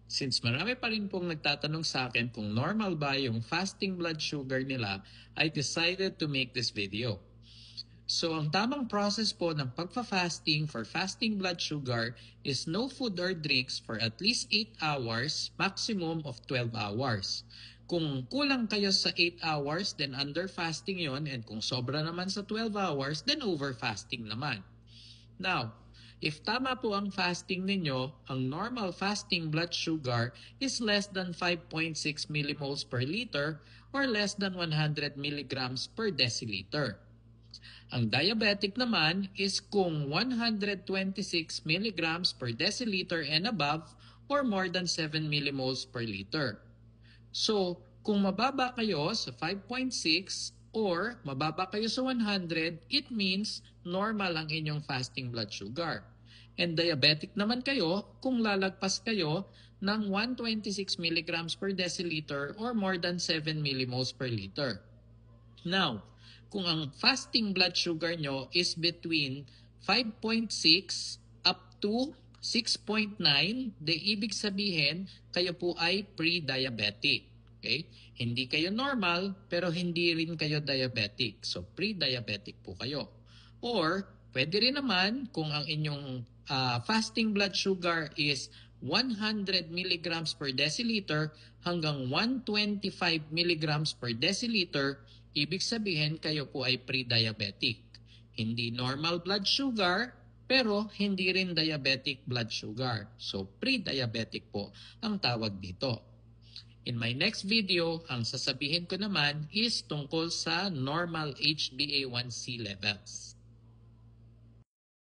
Since marami pa rin pong nagtatanong sa akin kung normal ba yung fasting blood sugar nila, I decided to make this video. So, ang tamang process po ng pagfa-fasting for fasting blood sugar is no food or drinks for at least 8 hours, maximum of 12 hours. Kung kulang kayo sa 8 hours, then under fasting yon, and kung sobra naman sa 12 hours, then over fasting naman. Now, if tama po ang fasting ninyo, ang normal fasting blood sugar is less than 5.6 millimoles per liter or less than 100 milligrams per deciliter. Ang diabetic naman is kung 126 milligrams per deciliter and above or more than 7 millimoles per liter. So, kung mababa kayo sa 5.6 or mababa kayo sa 100, it means normal ang inyong fasting blood sugar. And diabetic naman kayo kung lalagpas kayo ng 126 milligrams per deciliter or more than 7 millimoles per liter. Now, kung ang fasting blood sugar nyo is between 5.6 up to 6.9, di ibig sabihin kayo po ay pre-diabetic. Okay? Hindi kayo normal, pero hindi rin kayo diabetic. So, pre-diabetic po kayo. Or, pwede rin naman kung ang inyong fasting blood sugar is 100 milligrams per deciliter hanggang 125 milligrams per deciliter, ibig sabihin kayo po ay pre-diabetic. Hindi normal blood sugar, pero hindi rin diabetic blood sugar. So, pre-diabetic po ang tawag dito. In my next video, ang sasabihin ko naman is tungkol sa normal HbA1c levels.